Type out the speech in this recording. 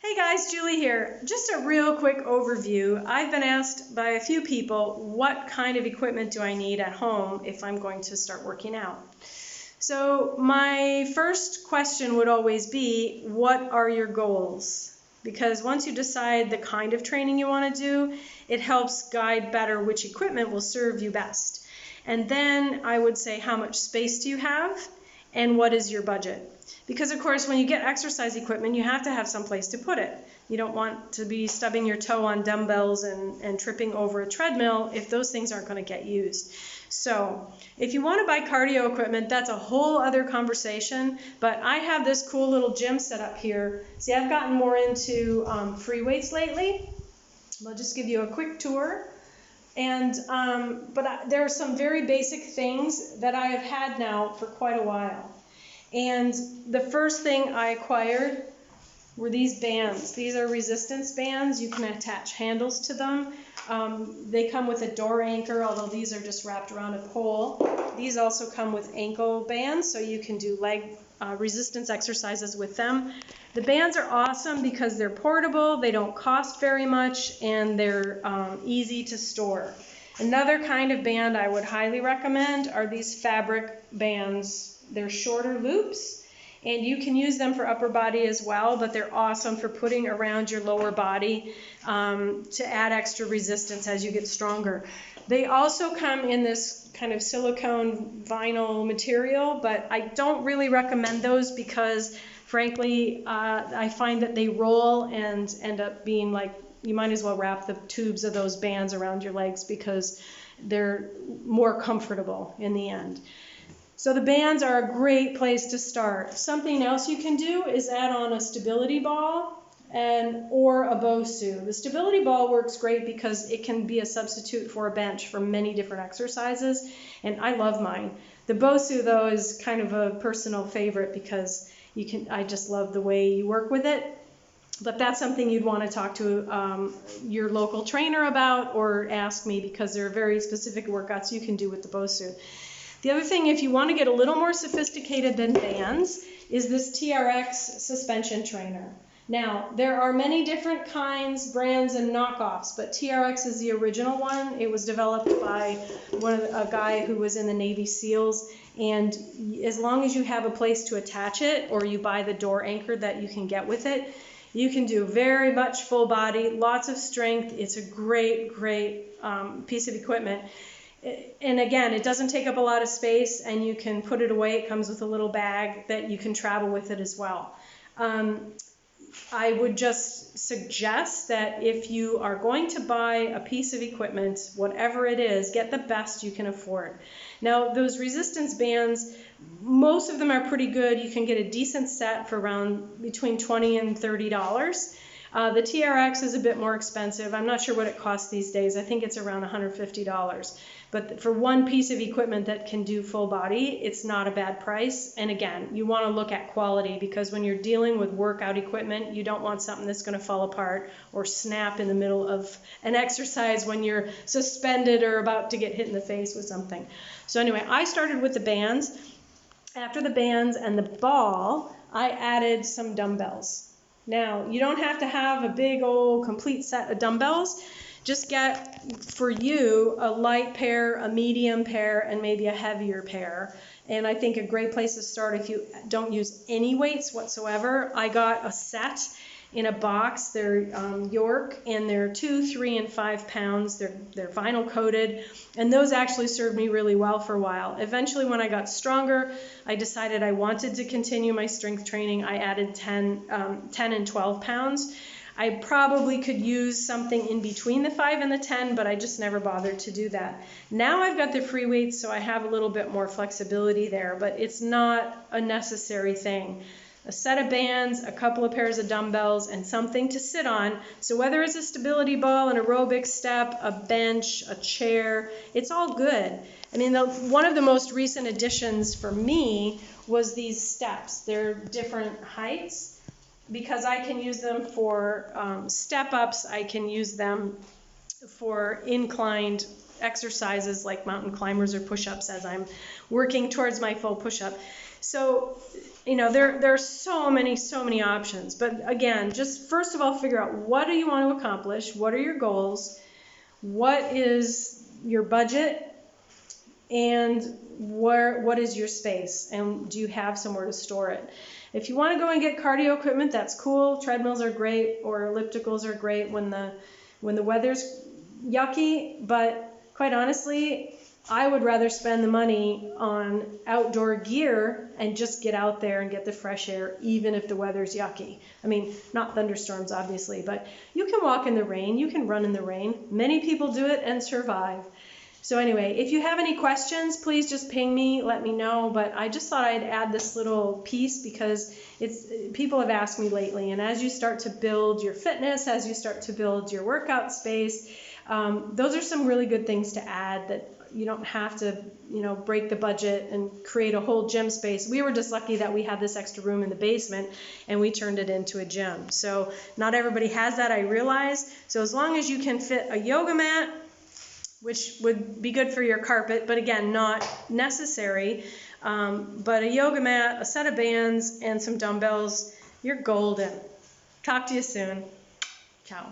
Hey guys, Julie here. Just a real quick overview. I've been asked by a few people what kind of equipment do I need at home if I'm going to start working out. So my first question would always be, what are your goals? Because once you decide the kind of training you want to do, it helps guide better which equipment will serve you best. And then I would say, how much space do you have and what is your budget? Because of course, when you get exercise equipment, you have to have some place to put it. You don't want to be stubbing your toe on dumbbells and tripping over a treadmill if those things aren't going to get used. So if you want to buy cardio equipment, that's a whole other conversation, but I have this cool little gym set up here. See, I've gotten more into free weights lately. I'll just give you a quick tour. And there are some very basic things that I have had now for quite a while. And the first thing I acquired were these bands. These are resistance bands. You can attach handles to them. They come with a door anchor, although these are just wrapped around a pole. These also come with ankle bands, so you can do leg resistance exercises with them. The bands are awesome because they're portable, they don't cost very much, and they're easy to store. Another kind of band I would highly recommend are these fabric bands. They're shorter loops, and you can use them for upper body as well, but they're awesome for putting around your lower body to add extra resistance as you get stronger. They also come in this kind of silicone vinyl material, but I don't really recommend those because, frankly, I find that they roll and end up being like, you might as well wrap the tubes of those bands around your legs because they're more comfortable in the end. So the bands are a great place to start. Something else you can do is add on a stability ball or a BOSU. The stability ball works great because it can be a substitute for a bench for many different exercises, and I love mine. The BOSU, though, is kind of a personal favorite because I just love the way you work with it. But that's something you'd want to talk to your local trainer about or ask me, because there are very specific workouts you can do with the BOSU. The other thing, if you want to get a little more sophisticated than bands, is this TRX suspension trainer. Now, there are many different kinds, brands, and knockoffs, but TRX is the original one. It was developed by a guy who was in the Navy SEALs, and as long as you have a place to attach it, or you buy the door anchor that you can get with it, you can do very much full body, lots of strength. It's a great, great piece of equipment. And again, it doesn't take up a lot of space, and you can put it away. It comes with a little bag that you can travel with it as well. I would just suggest that if you are going to buy a piece of equipment, whatever it is, get the best you can afford. Now, those resistance bands, most of them are pretty good. You can get a decent set for around between $20 and $30. The TRX is a bit more expensive. I'm not sure what it costs these days. I think it's around $150. But for one piece of equipment that can do full body, it's not a bad price. And again, you want to look at quality, because when you're dealing with workout equipment, you don't want something that's going to fall apart or snap in the middle of an exercise when you're suspended or about to get hit in the face with something. So anyway, I started with the bands. After the bands and the ball, I added some dumbbells. Now, you don't have to have a big old complete set of dumbbells. Just get, for you, a light pair, a medium pair, and maybe a heavier pair. And I think a great place to start, if you don't use any weights whatsoever, I got a set in a box. They're York, and they're 2, 3, and 5 pounds. They're vinyl coated, and those actually served me really well for a while. Eventually, when I got stronger, I decided I wanted to continue my strength training. I added 10 and 12 pounds. I probably could use something in between the 5 and the 10, but I just never bothered to do that. Now I've got the free weights, so I have a little bit more flexibility there, but it's not a necessary thing. A set of bands, a couple of pairs of dumbbells, and something to sit on. So whether it's a stability ball, an aerobic step, a bench, a chair, it's all good. I mean, one of the most recent additions for me was these steps. They're different heights, because I can use them for step-ups. I can use them for inclined exercises like mountain climbers or push-ups as I'm working towards my full push-up. So there are so many options. But again, just first of all, figure out what do you want to accomplish, what are your goals, what is your budget, and what is your space, and do you have somewhere to store it? If you want to go and get cardio equipment, that's cool. Treadmills are great, or ellipticals are great when the weather's yucky, but quite honestly, I would rather spend the money on outdoor gear and just get out there and get the fresh air, even if the weather's yucky. I mean, not thunderstorms, obviously, but you can walk in the rain, you can run in the rain. Many people do it and survive. So anyway, if you have any questions, please just ping me, let me know. But I just thought I'd add this little piece because people have asked me lately, and as you start to build your fitness, as you start to build your workout space, those are some really good things to add that you don't have to, break the budget and create a whole gym space. We were just lucky that we had this extra room in the basement and we turned it into a gym. So not everybody has that, I realize. So as long as you can fit a yoga mat, which would be good for your carpet, but again, not necessary, but a yoga mat, a set of bands, and some dumbbells, you're golden. Talk to you soon. Ciao.